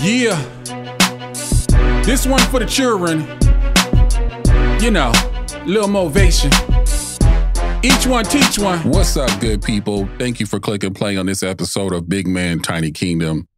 Yeah, this one for the children. You know, little motivation. Each one teach one. What's up, good people? Thank you for clicking play on this episode of Big Man Tiny Kingdom.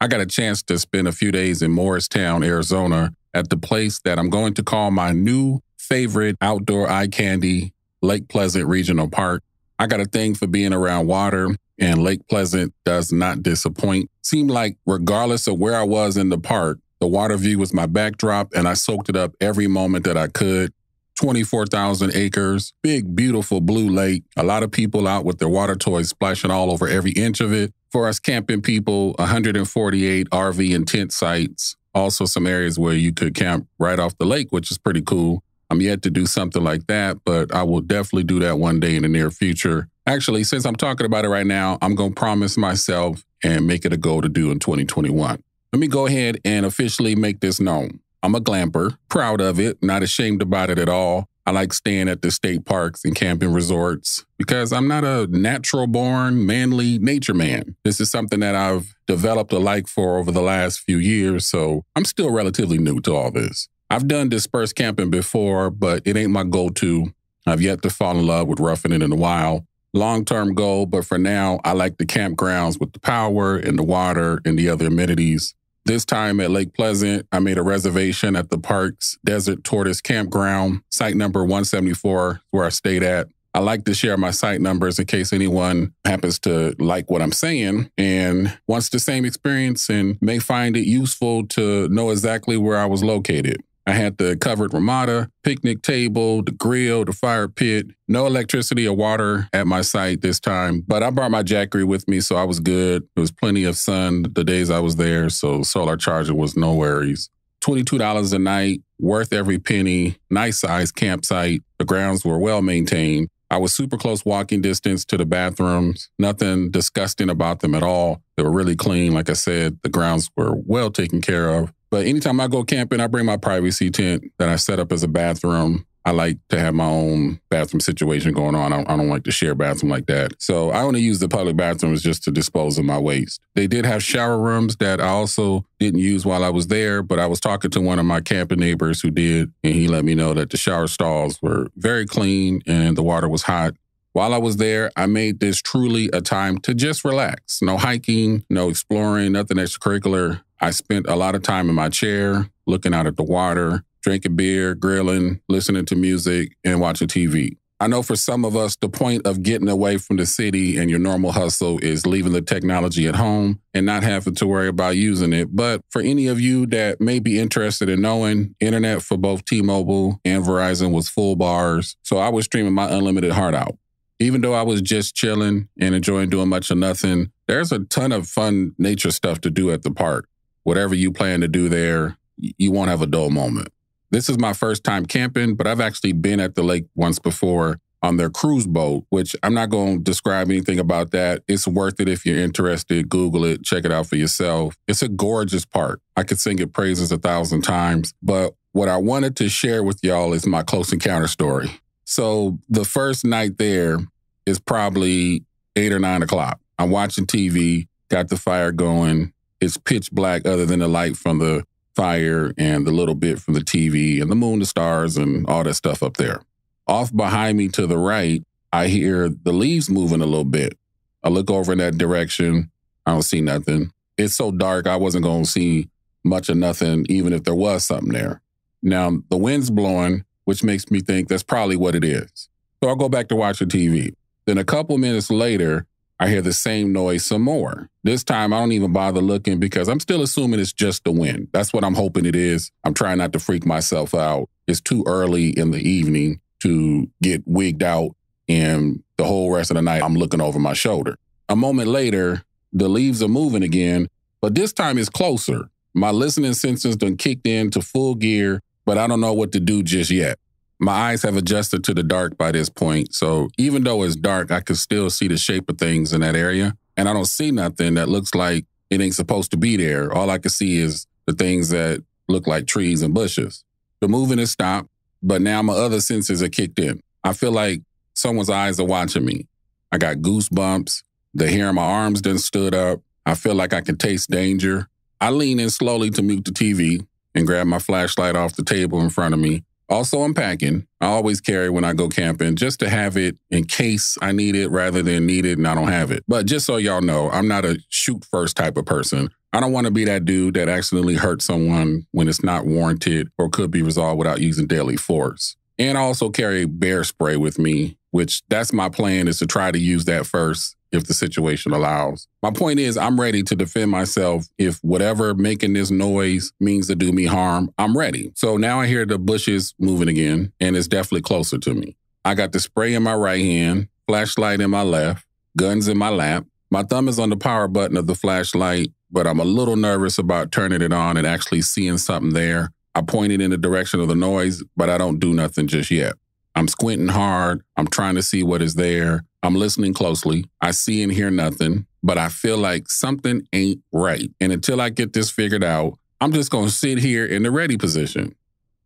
I got a chance to spend a few days in Morristown, Arizona at the place that I'm going to call my new favorite outdoor eye candy, Lake Pleasant Regional Park. I got a thing for being around water, and Lake Pleasant does not disappoint. Seemed like regardless of where I was in the park, the water view was my backdrop, and I soaked it up every moment that I could. 24,000 acres, big, beautiful blue lake. A lot of people out with their water toys splashing all over every inch of it. For us camping people, 148 RV and tent sites. Also some areas where you could camp right off the lake, which is pretty cool. I'm yet to do something like that, but I will definitely do that one day in the near future. Actually, since I'm talking about it right now, I'm going to promise myself and make it a goal to do in 2021. Let me go ahead and officially make this known. I'm a glamper, proud of it, not ashamed about it at all. I like staying at the state parks and camping resorts because I'm not a natural-born, manly nature man. This is something that I've developed a like for over the last few years, so I'm still relatively new to all this. I've done dispersed camping before, but it ain't my go-to. I've yet to fall in love with roughing it in the wild. Long-term goal, but for now, I like the campgrounds with the power and the water and the other amenities. This time at Lake Pleasant, I made a reservation at the park's Desert Tortoise Campground, site number 174, where I stayed at. I like to share my site numbers in case anyone happens to like what I'm saying and wants the same experience and may find it useful to know exactly where I was located. I had the covered ramada, picnic table, the grill, the fire pit. No electricity or water at my site this time, but I brought my Jackery with me, so I was good. There was plenty of sun the days I was there, so solar charger was no worries. $22 a night, worth every penny, nice size campsite. The grounds were well maintained. I was super close walking distance to the bathrooms. Nothing disgusting about them at all. They were really clean. Like I said, the grounds were well taken care of. But anytime I go camping, I bring my privacy tent that I set up as a bathroom. I like to have my own bathroom situation going on. I don't like to share a bathroom like that. So I only use the public bathrooms just to dispose of my waste. They did have shower rooms that I also didn't use while I was there, but I was talking to one of my camping neighbors who did, and he let me know that the shower stalls were very clean and the water was hot. While I was there, I made this truly a time to just relax. No hiking, no exploring, nothing extracurricular. I spent a lot of time in my chair, looking out at the water, drinking beer, grilling, listening to music, and watching TV. I know for some of us, the point of getting away from the city and your normal hustle is leaving the technology at home and not having to worry about using it. But for any of you that may be interested in knowing, internet for both T-Mobile and Verizon was full bars, so I was streaming my unlimited heart out. Even though I was just chilling and enjoying doing much of nothing, there's a ton of fun nature stuff to do at the park. Whatever you plan to do there, you won't have a dull moment. This is my first time camping, but I've actually been at the lake once before on their cruise boat, which I'm not going to describe anything about that. It's worth it if you're interested. Google it, check it out for yourself. It's a gorgeous park. I could sing it praises 1,000 times, but what I wanted to share with y'all is my close encounter story. So the first night there is probably 8 or 9 o'clock. I'm watching TV, got the fire going. It's pitch black other than the light from the fire and the little bit from the TV and the moon, the stars, and all that stuff up there. Off behind me to the right, I hear the leaves moving a little bit. I look over in that direction. I don't see nothing. It's so dark, I wasn't going to see much of nothing, even if there was something there. Now, the wind's blowing, which makes me think that's probably what it is. So I'll go back to watching TV. Then a couple minutes later, I hear the same noise some more. This time, I don't even bother looking because I'm still assuming it's just the wind. That's what I'm hoping it is. I'm trying not to freak myself out. It's too early in the evening to get wigged out, and the whole rest of the night, I'm looking over my shoulder. A moment later, the leaves are moving again, but this time it's closer. My listening senses done kicked into full gear, but I don't know what to do just yet. My eyes have adjusted to the dark by this point, so even though it's dark, I can still see the shape of things in that area, and I don't see nothing that looks like it ain't supposed to be there. All I can see is the things that look like trees and bushes. The moving has stopped, but now my other senses are kicked in. I feel like someone's eyes are watching me. I got goosebumps. The hair on my arms done stood up. I feel like I can taste danger. I lean in slowly to mute the TV and grab my flashlight off the table in front of me. Also, I'm packing. I always carry when I go camping just to have it in case I need it rather than need it and I don't have it. But just so y'all know, I'm not a shoot first type of person. I don't want to be that dude that accidentally hurts someone when it's not warranted or could be resolved without using deadly force. And I also carry bear spray with me, which that's my plan, is to try to use that first if the situation allows. My point is, I'm ready to defend myself if whatever making this noise means to do me harm, I'm ready. So now I hear the bushes moving again, and it's definitely closer to me. I got the spray in my right hand, flashlight in my left, guns in my lap. My thumb is on the power button of the flashlight, but I'm a little nervous about turning it on and actually seeing something there. I pointed in the direction of the noise, but I don't do nothing just yet. I'm squinting hard. I'm trying to see what is there. I'm listening closely. I see and hear nothing, but I feel like something ain't right. And until I get this figured out, I'm just going to sit here in the ready position.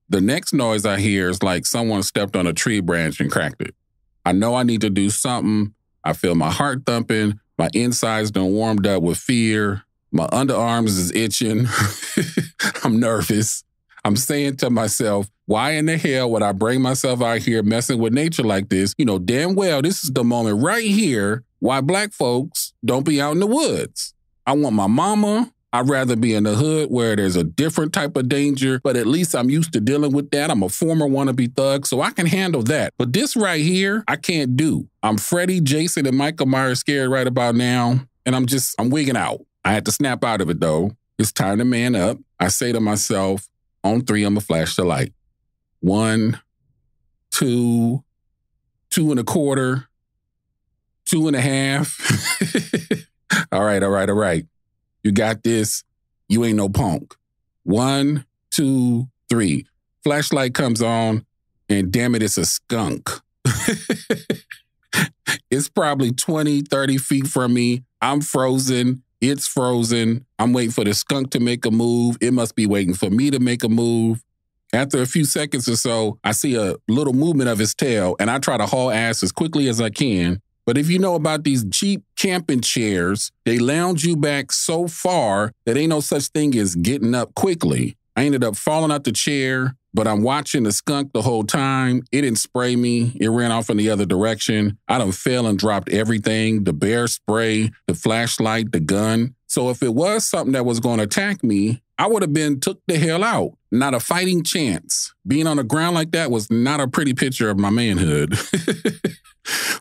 The next noise I hear is like someone stepped on a tree branch and cracked it. I know I need to do something. I feel my heart thumping. My insides done warmed up with fear. My underarms is itching. I'm nervous. I'm saying to myself, why in the hell would I bring myself out here messing with nature like this? You know damn well this is the moment right here why Black folks don't be out in the woods. I want my mama. I'd rather be in the hood where there's a different type of danger, but at least I'm used to dealing with that. I'm a former wannabe thug, so I can handle that. But this right here, I can't do. I'm Freddy, Jason, and Michael Myers scared right about now, and I'm wigging out. I had to snap out of it, though. It's time to man up. I say to myself, on 3, I'm going to flash the light. 1, 2, 2 1/4, 2 1/2. All right. You got this. You ain't no punk. 1, 2, 3. Flashlight comes on, and damn it, it's a skunk. It's probably 20, 30 feet from me. I'm frozen. It's frozen. I'm waiting for the skunk to make a move. It must be waiting for me to make a move. After a few seconds or so, I see a little movement of his tail, and I try to haul ass as quickly as I can. But if you know about these cheap camping chairs, they lounge you back so far that ain't no such thing as getting up quickly. I ended up falling out the chair, but I'm watching the skunk the whole time. It didn't spray me. It ran off in the other direction. I done fell and dropped everything, the bear spray, the flashlight, the gun. So if it was something that was going to attack me, I would have been took the hell out. Not a fighting chance. Being on the ground like that was not a pretty picture of my manhood.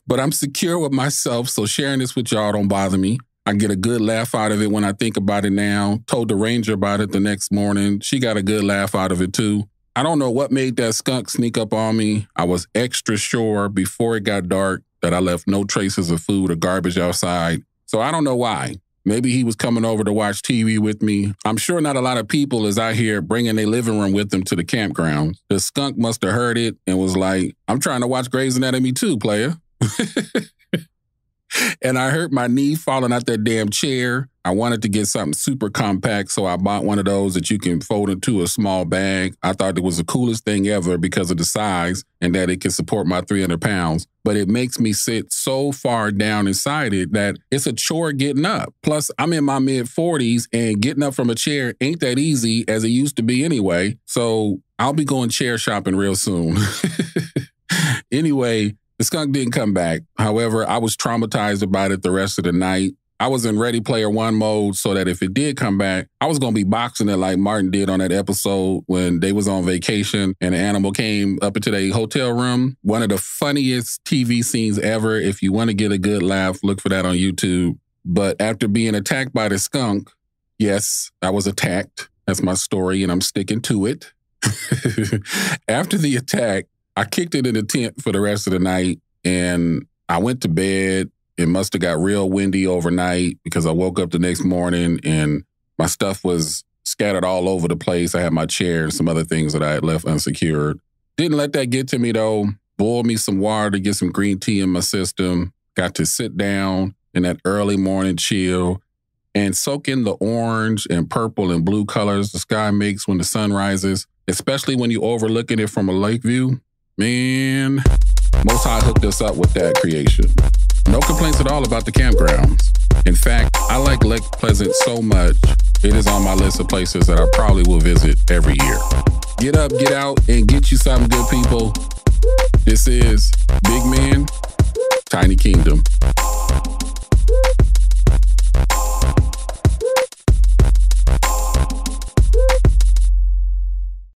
But I'm secure with myself, so sharing this with y'all don't bother me. I get a good laugh out of it when I think about it now. Told the ranger about it the next morning. She got a good laugh out of it too. I don't know what made that skunk sneak up on me. I was extra sure before it got dark that I left no traces of food or garbage outside. So I don't know why. Maybe he was coming over to watch TV with me. I'm sure not a lot of people is out here bringing their living room with them to the campgrounds. The skunk must have heard it and was like, I'm trying to watch Grey's Anatomy too, player. And I hurt my knee falling out that damn chair. I wanted to get something super compact, so I bought one of those that you can fold into a small bag. I thought it was the coolest thing ever because of the size and that it can support my 300 pounds. But it makes me sit so far down inside it that it's a chore getting up. Plus, I'm in my mid-40s and getting up from a chair ain't that easy as it used to be anyway. So I'll be going chair shopping real soon. Anyway, the skunk didn't come back. However, I was traumatized about it the rest of the night. I was in Ready Player One mode so that if it did come back, I was going to be boxing it like Martin did on that episode when they was on vacation and the animal came up into their hotel room. One of the funniest TV scenes ever. If you want to get a good laugh, look for that on YouTube. But after being attacked by the skunk, yes, I was attacked. That's my story and I'm sticking to it. After the attack, I kicked it in the tent for the rest of the night and I went to bed. It must have got real windy overnight because I woke up the next morning and my stuff was scattered all over the place. I had my chair and some other things that I had left unsecured. Didn't let that get to me though. Boiled me some water to get some green tea in my system. Got to sit down in that early morning chill and soak in the orange and purple and blue colors the sky makes when the sun rises, especially when you're overlooking it from a lake view. Man, Most High hooked us up with that creation. No complaints at all about the campgrounds. In fact, I like Lake Pleasant so much It is on my list of places that I probably will visit every year. Get up, get out, and get you something good, people. This is Big Man, Tiny Kingdom.